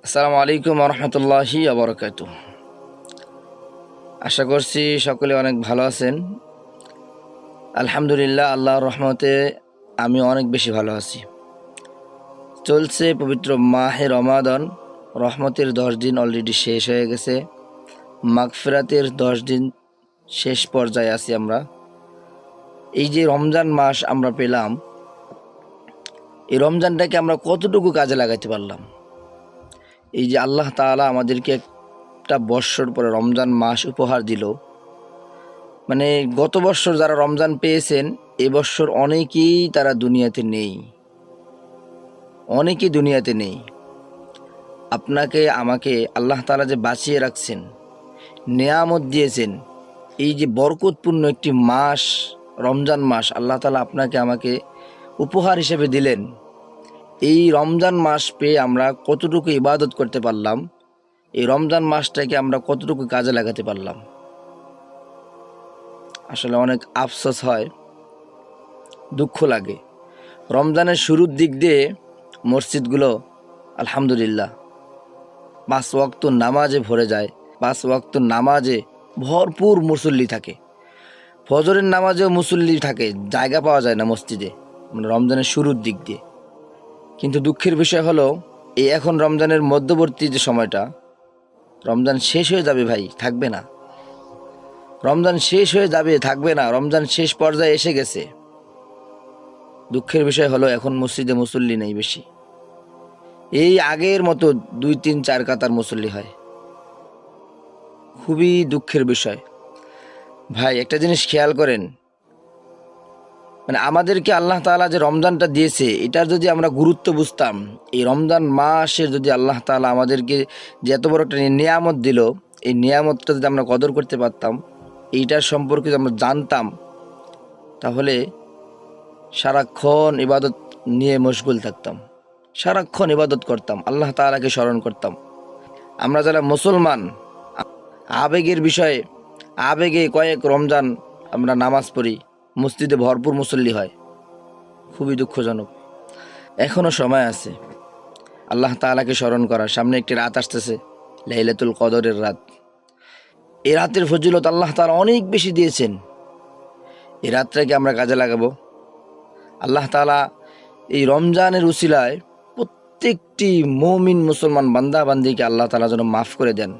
আসসালামু আলাইকুম রহমতুল্লাহি আবরকাত। আশা করছি সকলে অনেক ভালো আছেন। আলহামদুলিল্লাহ, আল্লাহর রহমতে আমি অনেক বেশি ভালো আছি। চলছে পবিত্র মাহে রমাদান। রহমতের 10 দিন অলরেডি শেষ হয়ে গেছে। মাগফিরাতের 10 দিন শেষ পর্যায়ে আছি আমরা। এই যে রমজান মাস আমরা পেলাম, এই রমজানটাকে আমরা কতটুকু কাজে লাগাতে পারলাম? এই যে আল্লাহ তাআলা আমাদেরকে একটা বৎসর পরে রমজান মাস উপহার দিল। মানে গত বৎসর যারা রমজান পেয়েছেন, এ বৎসর অনেকেই তারা দুনিয়াতে নেই, অনেকেই দুনিয়াতে নেই। আপনাকে আমাকে আল্লাহ তাআলা যে বাঁচিয়ে রাখছেন, নেয়ামত দিয়েছেন, এই যে বরকতপূর্ণ একটি মাস রমজান মাস আল্লাহ তাআলা আপনাকে আমাকে উপহার হিসেবে দিলেন। এই রমজান মাস পেয়ে আমরা কতটুকু ইবাদত করতে পারলাম, এই রমজান মাসটাকে আমরা কতটুকু কাজে লাগাতে পারলাম? আসলে অনেক আফসোস হয়, দুঃখ লাগে। রমজানের শুরুর দিক দিয়ে মসজিদগুলো আলহামদুলিল্লাহ 5 ওয়াক্ত নামাজে ভরে যায়। 5 ওয়াক্ত নামাজে ভরপুর মুসল্লি থাকে। ফজরের নামাজেও মুসল্লি থাকে, জায়গা পাওয়া যায় না মসজিদে, মানে রমজানের শুরুর দিক দিয়ে। কিন্তু দুঃখের বিষয় হলো, এই এখন রমজানের মধ্যবর্তী যে সময়টা, রমজান শেষ হয়ে যাবে ভাই, থাকবে না। রমজান শেষ হয়ে যাবে, থাকবে না। রমজান শেষ পর্যায়ে এসে গেছে। দুঃখের বিষয় হলো এখন মসজিদে মুসল্লি নেই বেশি। এই আগের মতো 2, 3, 4 কাতার মুসল্লি হয়। খুবই দুঃখের বিষয় ভাই। একটা জিনিস খেয়াল করেন, মানে আমাদেরকে আল্লাহ তাআলা যে রমজানটা দিয়েছে, এটার যদি আমরা গুরুত্ব বুঝতাম, এই রমজান মাসের যদি আল্লাহ তাআলা আমাদেরকে যে এত বড় একটা নিয়ামত দিল, এই নিয়ামতটা যদি আমরা কদর করতে পারতাম, এইটার সম্পর্কে যদি আমরা জানতাম, তাহলে সারাক্ষণ ইবাদত নিয়ে মশগুল থাকতাম, সারাক্ষণ ইবাদত করতাম, আল্লাহ তাআলাকে স্মরণ করতাম। আমরা যারা মুসলমান, আবেগের বিষয়ে আবেগে কয়েক রমজান আমরা নামাজ পড়ি, মসজিদে ভরপুর মুসল্লি হয়। খুবই দুঃখজনক। এখনও সময় আছে আল্লাহ তাআলাকে স্মরণ করার। সামনে একটি রাত আসতেছে, লাইলাতুল কদরের রাত। এই রাতের ফজিলত আল্লাহ তাআলা অনেক বেশি দিয়েছেন। এই রাতটাকে আমরা কাজে লাগাবো। আল্লাহ তাআলা এই রমজানের উসিলায় প্রত্যেকটি মুমিন মুসলমান বান্দা বান্দিকে আল্লাহ তাআলা যেন মাফ করে দেন,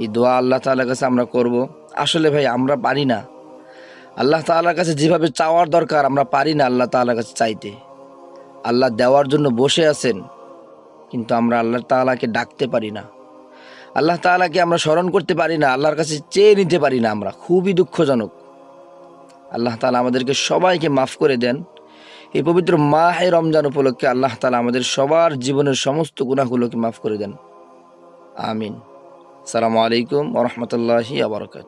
এই দোয়া আল্লাহ তাআলার কাছে আমরা করব। আসলে ভাই আমরা পারি না, আল্লাহ তাআলার কাছে যেভাবে চাওয়ার দরকার আমরা পারি না আল্লাহ তাআলার কাছে চাইতে। আল্লাহ দেওয়ার জন্য বসে আছেন, কিন্তু আমরা আল্লাহ তাআলাকে ডাকতে পারি না, আল্লাহ তাআলাকে আমরা স্মরণ করতে পারি না, আল্লাহর কাছে চেয়ে নিতে পারি না আমরা। খুবই দুঃখজনক। আল্লাহ তাআলা আমাদেরকে সবাইকে মাফ করে দেন। এই পবিত্র মাহে রমজান উপলক্ষে আল্লাহ তাআলা আমাদের সবার জীবনের সমস্ত গুনাহগুলোকে মাফ করে দেন। আমিন। আসসালামু আলাইকুম ওয়া রাহমাতুল্লাহি ওয়া বারাকাতুহু।